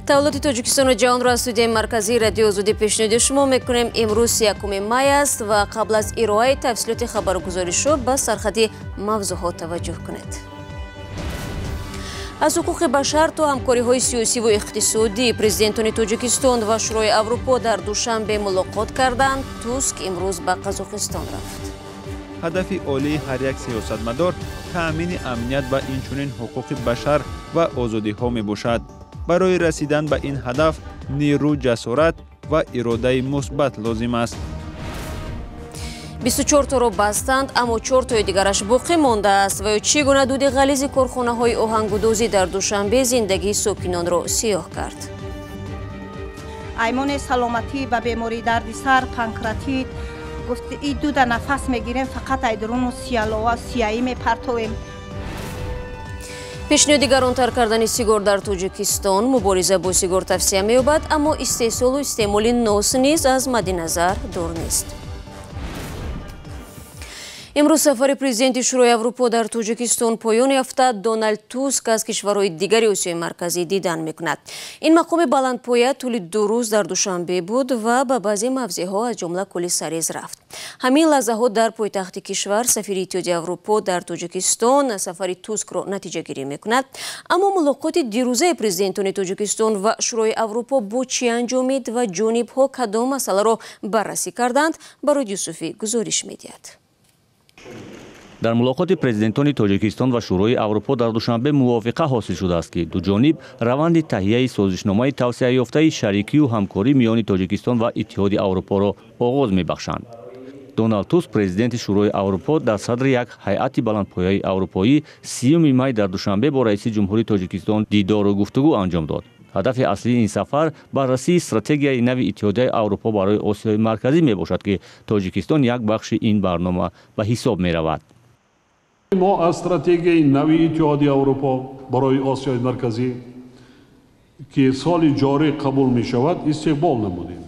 تولد تاجیکستان و جهان را از استودیوی مرکزی رادیو آزادی پیشنهاد شما میکنیم. امروز 1 مای است و قبل از ارائه تفصیلات خبرگزاری شو به سرخط موضوعات توجه کنید. از حقوق بشر تا همکاری‌های سیاسی و اقتصادی، پرزیدنتان تاجیکستان و شورای اروپا در دوشنبه ملاقات کردند. توسک امروز به قزاقستان رفت. هدف عالی هر یک سیاستمدار تأمین امنیت و اینچنین حقوق بشر و آزادی‌ها میباشد. برای رسیدن به این هدف نیرو، جسارت و اراده مثبت لازم است. 24 تا را بستند اما 4 تای دیگرش باقی مانده است و چگونه دود غلیظ کارخانه‌های آهنگودازی در دوشنبه زندگی ساکنان را سیاه کرد. ایمان سلامتی و بیماری درد سر، پانکراتیت، گفت این دود نفس میگیریم فقط ایدرون و سیایی میپرتویم. پیشنهاد گرانتر کردن سیگار در تاجیکستان، مبارزه با سیگار توصیه می‌یابد اما استحصال و استعمال ناس نیز از مد نظر دور نیست. امروز سفر پرزیدنت شورای اروپا در تاجیکستان پایان یافته. دونالد توسک از کشورهای دیگری آسیای مرکزی دیدن میکند. این مقام بلندپایه طول 2 روز در دوشنبه بود و به بعضی موضعها از جمله کلی سریز رفت. همین لحظه ها در پایتخت کشور سفیر اتحادیه اروپا در تاجیکستان سفر توسک را نتیجه گیری میکند. اما ملاقات دیروزه پرزیدنتان تاجیکستان و شورای اروپا با چی انجامید و جانبها کدام مسئله را بررسی کردند؟ برای یوسفی گزارش میدهد. در ملاقات پرزیدنتان تاجیکستان و شورای اروپا در دوشنبه موافقه حاصل شده است که دو جانب روند تهیه سازشنامه توسعه یافته شریکی و همکاری میان تاجیکستان و اتحادیه اروپا را آغاز می‌بخشند. دونالد توسک پرزیدنت شورای اروپا در صدر یک هیئت بلندپایه اروپایی 30 می در دوشنبه با رئیس جمهوری تاجیکستان دیدار و گفتگو انجام داد. هدف اصلی این سفر بررسی استراتژی نو اتحادیه اروپا برای آسیای مرکزی می باشد که تاجیکستان یک بخش این برنامه به حساب می رود. ما استراتژی نو اتحادیه اروپا برای آسیای مرکزی که سال جاری قبول می شود استقبال نمودیم.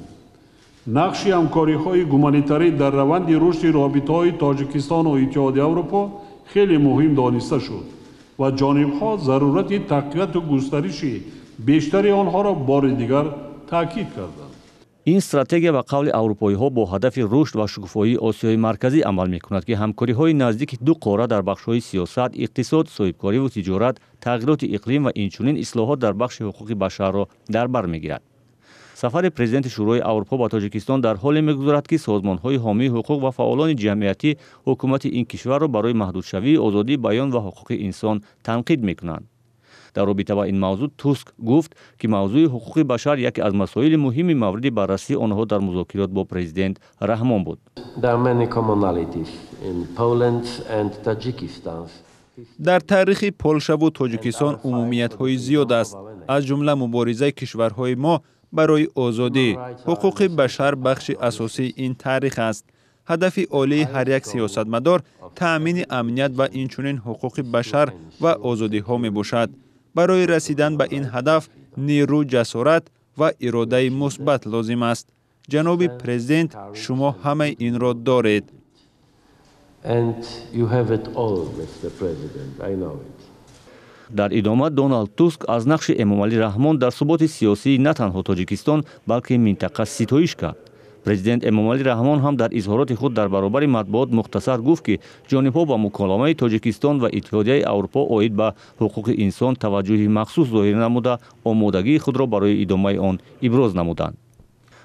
نقش همکاری های گومانیتاری در روند رشد رابطه های تاجیکستان و اتحادیه اروپا خیلی مهم دانسته شد و جانب ها ضرورت تقویت و گسترش بیشتری آنها را بار دیگر تاکید کردند. این استراتژی به قول اروپایی ها با هدف رشد و شکوفایی آسیای مرکزی عمل می کند که همکاری های نزدیک دو قاره در بخش های سیاست، اقتصاد، صاحبکاری و تجارت، تغییرات اقلیم و اینچنین اصلاحات در بخش حقوق بشر را در بر می گیرد. سفر پرزیدنت شورای اروپا به تاجیکستان در حالی می‌گذرد که سازمان‌های حامی حقوق و فعالان جمعیتی حکومت این کشور را برای محدودشوی آزادی بیان و حقوق انسان تنقید می‌کنند. در رابطه با این موضوع توسک گفت که موضوع حقوق بشر یکی از مسائل مهم مورد بررسی آنها در مذاکرات با پرزیدنت رحمان بود. در تاریخ پولشا و تاجیکستان عمومیت‌های زیاد است، از جمله مبارزه کشورهای ما برای آزادی. حقوق بشر بخش اساسی این تاریخ است. هدف عالی هر یک سیاستمدار تأمین امنیت و اینچنین حقوق بشر و آزادی ها می باشد. برای رسیدن به این هدف نیرو، جسارت و اراده مثبت لازم است. جناب پرزیدنت، شما همه این را دارید. در ادامه دونالد توسک از نقش امامعلی رحمان در ثبات سیاسی نه تنها تاجیکستان بلکه منطقه ستایش کرد. پرزیدنت امامعلی رحمان هم در اظهارات خود در برابر مطبوعات مختصر گفت که جانب‌ها با مکالمه تاجیکستان و اتحادیه اروپا عاید به حقوق انسان توجه مخصوص ظاهر نموده آمادگی خود را برای ادامه آن ابراز نمودند.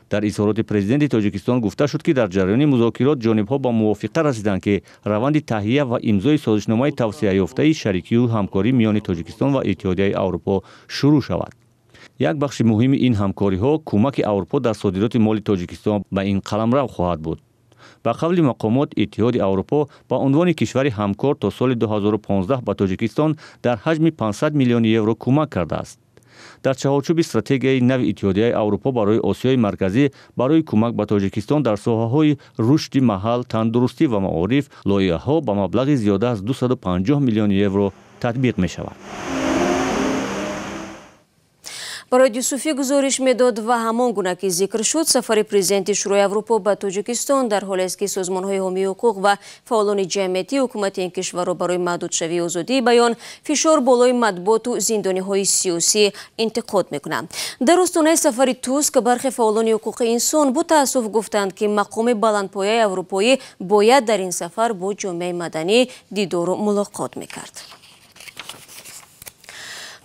در اظهارات پرزیدنت تاجیکستان گفته شد که در جریان مذاکرات جانب‌ها با موافقه رسیدند که روند تهیه و امضای سازشنامه توسعه یافته شریکی و همکاری میان تاجیکستان و اتحادیه اروپا شروع شود. یک بخش مهم این همکاری‌ها کمک اروپا در صادرات مال تاجیکستان به این قلمرو خواهد بود. به قول مقامات اتحاد اروپا با عنوان کشور همکار تا سال 2015 به تاجیکستان در حجم 500 میلیون یورو کمک کرده است. дар чаҳорчӯби стратегияи нави иттиҳодияи аврупо барои осиёи марказӣ барои кӯмак ба тоҷикистон дар соҳаҳои рушди маҳал, тандурустӣ ва маориф лоиҳаҳо ба маблағи зиёда аз 250 миллион евро татбиқ мешавад. барои Юсуфӣ гузориш медод ва ҳамон гуна ки зикр шуд, сафари президенти Шӯрои Аврупо ба Тоҷикистон дар ҳоле аст ки созмонҳои ҳомии ҳуқуқ ва фаъолони ҷамъиятии ҳукумати ин кишварро барои маҳдудшавии озодии баён, фишор болои матбуоту зиндониҳои сиёсӣ интиқод мекунанд. Дар остонаи сафари Туск бархе фаъолони ҳуқуқи инсон бо таассуф гуфтанд ки мақоми баландпояи аврупоӣ бояд дар ин сафар бо ҷомеаи маданӣ дидору мулоқот мекард.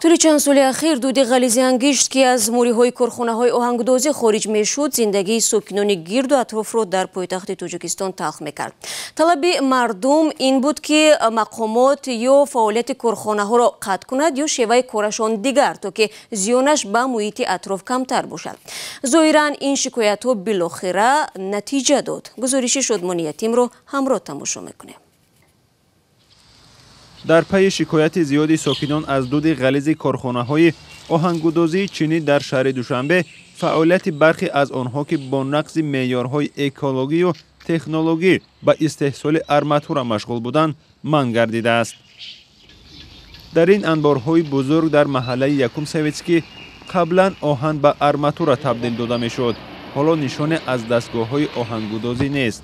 طول چند سال اخیر دود غلیظ انگشت که از موریهای کارخانه‌های آهنگدازی خارج میشد زندگی ساکنان گرد و اطراف را در پایتخت تاجیکستان تلخ میکرد. طلب مردم این بود که مقامات یا فعالیت کارخانه‌ها را قطع کند یا شیوه کارشان دیگر تا که زیانش به محیط اطراف کمتر باشد. ظاهراً این شکایت‌ها بالاخره نتیجه داد. گزارش شادمانی یتیم را همراه تماشا میکنیم. در پی شکایت زیادی ساکنان از دود غلیظ کارخانه‌های آهنگودازی چینی در شهر دوشنبه، فعالیت برخی از آنها که با نقض معیارهای اکولوژی و تکنولوژی به استحصال آرماتور مشغول بودند منع گردیده است. در این انبارهای بزرگ در محله یکم سویتسکی قبلا آهن به آرماتور تبدیل داده میشد. حالا نشانه از دستگاه‌های آهنگودازی نیست.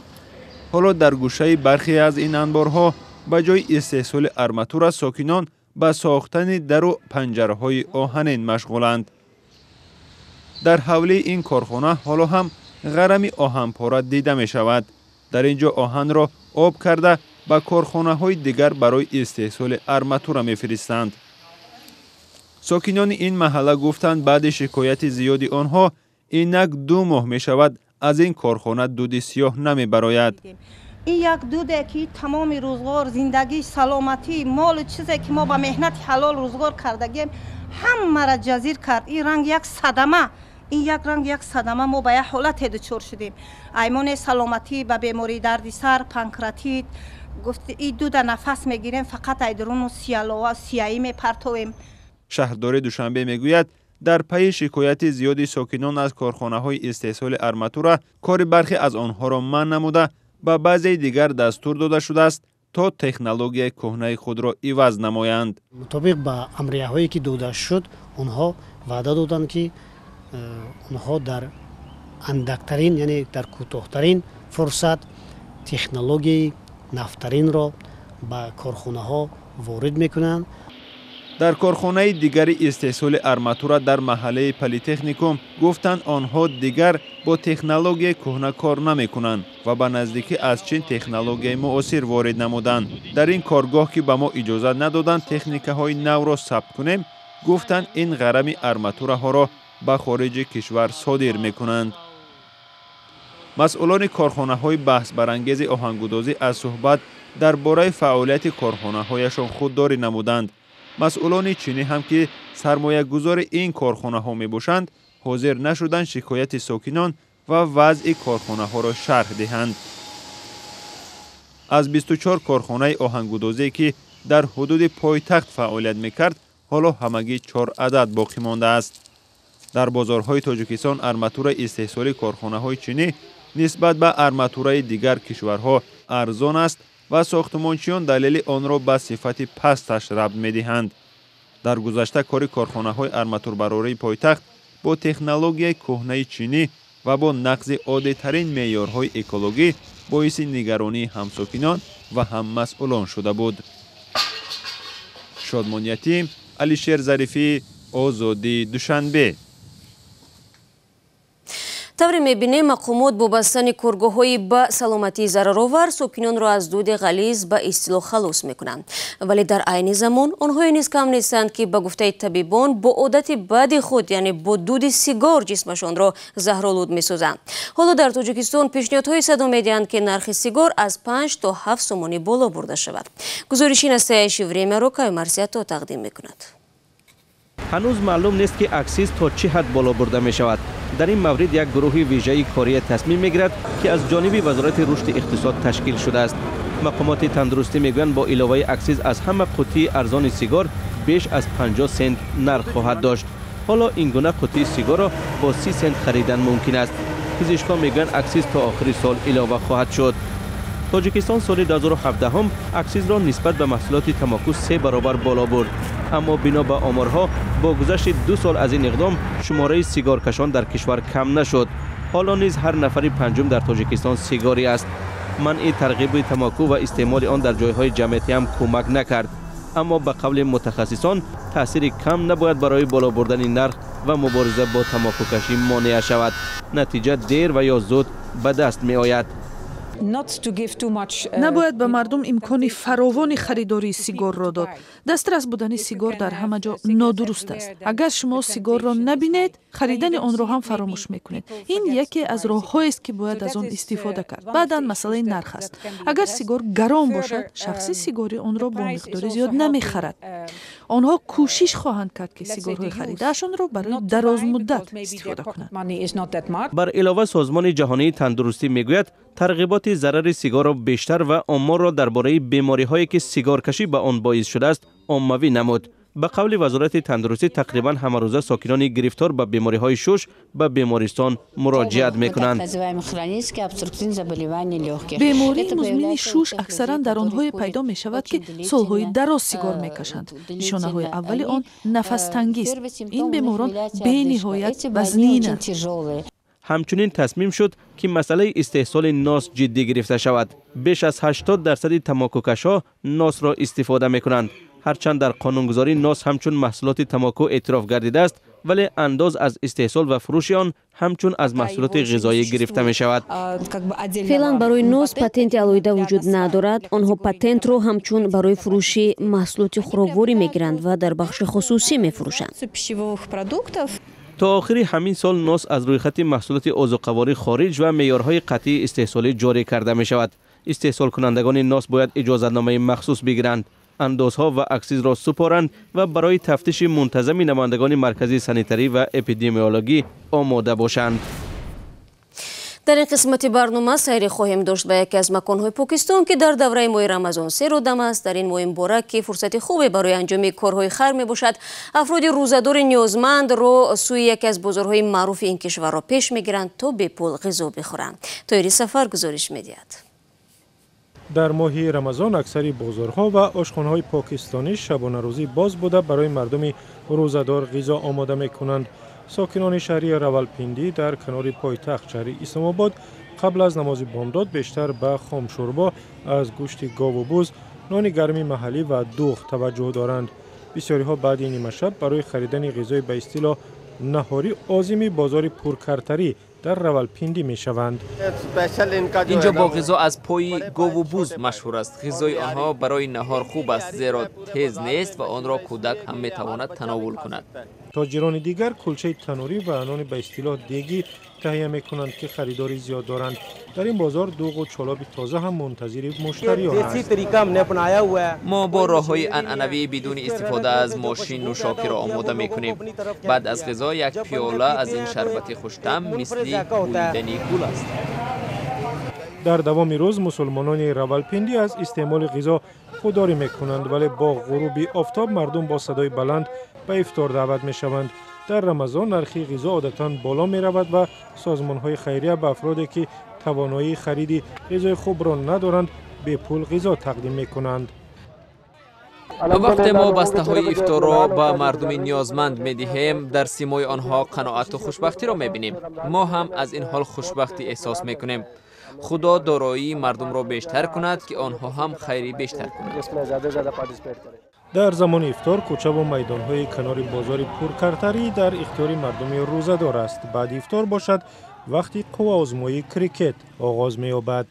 حالا در گوشه برخی از این انبارها به جای استحصال آرماتور ساکنان به ساختن در و پنجره‌های آهنین مشغولند. در حوله این کارخانه حالا هم غرم آهنپاره دیده می شود. در اینجا آهن را آب کرده به کارخانه‌های دیگر برای استحصال آرماتور می‌فرستند. ساکنان این محله گفتند بعد شکایت زیادی آنها اینک 2 ماه می شود از این کارخانه دود سیاه نمی براید. این یک دوده که تمام روزگار زندگی سلامتی مال چیزی که ما با مهنت حلال روزگار کردگیم همه را جزیر کرد. این رنگ یک صدمه، این یک رنگ یک صدمه ما به یک حالت دچار شدیم. ایمان سلامتی به بیماری درد سر، پانکراتیت، گفت این دوده نفس میگیریم فقط ایدرون و سیایی میپرتویم. شهردار دوشنبه میگوید در پی شکایت زیادی ساکنان از کارخانه‌های استحصال آرماتور کار برخی از آنها را منع نموده با بعضی دیگر دستور داده شده است تا تکنولوژی کهنه خود را عوض نمایند. مطابق با امریه‌هایی که داده شد آنها وعده دادند که آنها در اندکترین یعنی در کوتاه‌ترین فرصت تکنولوژی نفترین را به کارخانه‌ها وارد می‌کنند. در کارخانه دیگر استحصال آرماتور در محله پلی‌تکنیکوم گفتند آنها دیگر با تکنولوژی کهنه کار نمی‌کنند و به نزدیکی از چین تکنولوژی معاصر وارد نمودند. در این کارگاه که به ما اجازه ندادند تکنیک‌های نو را ثبت کنیم، گفتند این غرم آرماتورها را به خارج کشور صادر می‌کنند. مسئولان کارخانه‌های بحث برانگیز آهنگودازی از صحبت درباره فعالیت کارخانه‌هایشان خودداری نمودند. مسئولان چینی هم که سرمایه گذار این کارخانه ها می باشند حاضر نشدند شکایت ساکنان و وضع کارخانه ها را شرح دهند. از 24 کارخانه آهنگودازی که در حدود پایتخت فعالیت میکرد حالا همگی 4 عدد باقی مانده است. در بازارهای تاجیکستان آرماتور استحصالی کارخانه های چینی نسبت به آرماتورهای دیگر کشورها ارزان است و ساختمانچیان دلیل آن را به صفت پستش ربط می‌دهند. در گذشته کار کارخانه‌های آرماتوربراری پایتخت با تکنولوژی کهنه چینی و با نقض عادی‌ترین معیارهای اکولوژی باعث نگرانی همساکنان و هم مسئولان شده بود. شادمان یتیم، علیشیر ظریفی، آزادی دوشنبه. тавре мебинем мақомот бо бастани коргоҳҳои ба саломатии зараровар сокинонро аз дуди ғализ ба истилоҳ халос мекунанд. вале дар айни замон онҳое низ кам нестанд ки ба гуфтаи табибон бо одати баъди худ яъне бо дуди сигор ҷисмашонро заҳролуд месозанд. ҳоло дар Тоҷикистон пешниҳодҳое садо медиҳанд ки нархи сигор аз 5 то 7 сомонӣ боло бурда шавад. гузориши настоящи времяро Кай Марсиято тақдим мекунад. ҳанӯз маълум нест ки аксиз то чӣ ҳад боло бурда мешавад. дар ин маврид як гурӯҳи вижаи кория тасмим мегирад ки аз ҷониби вазорати рушди иқтисод ташкил шудааст. мақомоти тандурустӣ мегӯянд бо иловаи аксиз аз ҳама қуттии арзони сигор беш аз 50 сент нарх хоҳад дошт. حالا این گونه قطعه سیگار را با 30 سنت خریدن ممکن است. پزشکان میگن اکسیز تا آخر سال علاوه خواهد شد. تاجیکستان سال 2017 هم اکسیز را نسبت به محصولات تماکو 3 برابر بالا برد. اما بنا به آمارها با گذشت 2 سال از این اقدام شماره سیگارکشان در کشور کم نشد. حالا نیز هر نفری پنجم در تاجیکستان سیگاری است. منع ترغیب تماکو و استعمال آن در جایهای جمعیتی هم کمک نکرد. اما به قول متخصصان تأثیر کم نباید برای بالا بردن نرخ و مبارزه با تماکو کشی مانع شود. نتیجه دیر و یا زود به دست می آید. نباید به مردم امکان فراوان خریداری سیگار را داد. دسترس بودن سیگار در همه جا نادرست است. اگر شما سیگار را نبینید، خریدن آن را هم فراموش میکنید. این یکی از راه‌هایی است که باید از آن استفاده کرد. بعداً مسئله نرخ است. اگر سیگار گران باشد، شخصی سیگاری آن را با مقدار زیاد نمیخرد. آنها کوشش خواهند کرد که سیگارهای خریده‌شان را برای دراز مدت استفاده کنند. بر علاوه سازمان جهانی تندرستی میگوید ترغیبات ضرر سیگار را بیشتر و آمار را درباره بیماری‌هایی که سیگار کشی به آن باعث شده است عمومی نمود. به قول وزارت تندرستی تقریبا همه روزه ساکنان گرفتار به بیماری‌های شش به بیمارستان مراجعت می‌کنند. بیماری مزمن شش اکثرا در آنهای پیدا می‌شود که سال‌های دراز سیگار می‌کشند. نشانه‌های اولی آن نفس تنگی است. این بیماران بی‌نهایت وزنین‌اند. همچنین تصمیم شد که مسئله استحصال ناس جدی گرفته شود. بیش از 80% تماکوکش‌ها ناس را استفاده می‌کنند. هرچند در قانونگذاری ناس همچون محصولات تماکو اعتراف گردیده است، ولی انداز از استحصال و فروش آن همچون از محصولات غذایی گرفته می شود. فعلا برای ناس پتنت علایده وجود ندارد. آنها پتنت را همچون برای فروش محصولات خوراکواری میگیرند و در بخش خصوصی میفروشند. تا آخر همین سال ناس از روی خط محصولات عضوقواری خارج و معیارهای قطعی استحصالی جاری کرده می شود. استحصال کنندگان ناس باید اجازه‌نامه مخصوص بگیرند، اندازها و اکسیز را سپارند و برای تفتیش منتظم نمایندگان مرکزی سانیتری و اپیدمیولوژی آماده باشند. در این قسمت برنامه سیر خواهیم داشت به یکی از مکان‌های پاکستان که در دوره ماه رمضان سیر دم است. در این ماه مبارک که فرصت خوبی برای انجام کارهای خیر می باشد، افراد روزه‌دار نیازمند را سوی یکی از بازارهای معروف این کشور را پیش می‌گیرند تا به پول غذا بخورند. طاهری سفر گزارش می‌دهد. در ماه رمضان اکثر بازارها و آشخانه‌های پاکستانی شبانه روزی باز بوده برای مردم روزه‌دار غذا آماده می‌کنند. ساکنان شهری راولپیندی در کنار پایتخت شهر اسلام آباد قبل از نماز بامداد بیشتر به خام شوربا از گوشت گاو و بز، نان گرم محلی و دوغ توجه دارند. بسیاری‌ها بعد نیمه شب برای خریدن غذای به اصطلاح نهاری عازم بازار پرکرتری در راولپیندی می شوند. اینجا با غذا از پای گاو و بز مشهور است. غذای آنها برای نهار خوب است زیرا تیز نیست و آن را کودک هم می تواند تناول کند. تاجران دیگر کلچه تنوری و نان به اصطلاح دیگی تهیه می کنند که خریداری زیاد دارند. در این بازار دوغ و چالاب تازه هم منتظر مشتریان است. ما با راه‌های عنعنوی بدون استفاده از ماشین نوشاکی را آماده می کنیم. بعد از غذا یک پیاله از این شربت خوش‌طعم مثل بویدن گل است. در دوام روز مسلمانان راولپیندی از استعمال غذا خودداری می کنند، ولی با غروب آفتاب مردم با صدای بلند به افطار دعوت می شوند. در رمضان نرخ غذا عادتاً بالا می رود و سازمان‌های خیریه به افرادی که توانایی خرید غذای خوب را ندارند به پول غذا تقدیم می کنند. وقتی ما بسته های افطار را به مردم نیازمند می دهیم، در سیمای آنها قناعت و خوشبختی را می بینیم. ما هم از این حال خوشبختی احساس می کنیم. خدا دارایی مردم را بیشتر کند که آنها هم خیری بیشتر کنند. در زمان افطار کوچه و میدان‌های کنار بازار پرکرتری در اختیار مردم روزه‌دار است. بعد افطار باشد وقتی قوه آزمایی کریکت آغاز می‌یابد.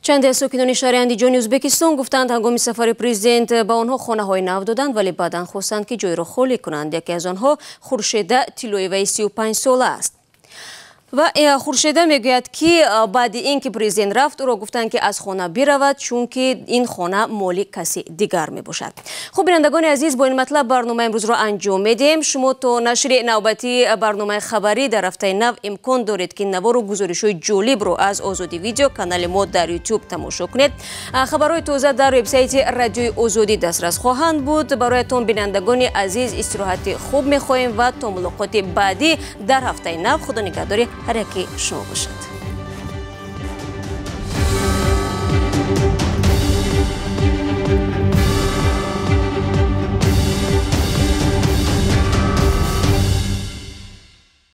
چند از ساکنان شهر اندیجان ازبکستان گفتند هنگام سفر پرزیدنت به آنها خانه‌های نو دادند، ولی بعداً خواستند که جای را خالی کنند. یکی از آنها خورشید طلویی و 35 ساله است. و خورشیده میگوید که بعد اینکه پرزیدنت رفت او را گفتند که از خانه برود چون که این خانه مال کسی دیگر می باشد. خب بینندگان عزیز با این مطلب برنامه امروز را انجام میدیم. شما تا نشر نوبتی برنامه خبری در هفته نو امکان دارید که نوار و گزارش‌های جالب رو از آزادی ویدیو کانال ما در یوتیوب تماشا کنید. خبرهای تازه در وبسایت رادیوی آزادی دسترس خواهند بود. برایتان بینندگان عزیز استراحت خوب می‌خواهیم و تا ملاقات بعدی در هفته نو. خدا نگهدار هر یکی شما باشد.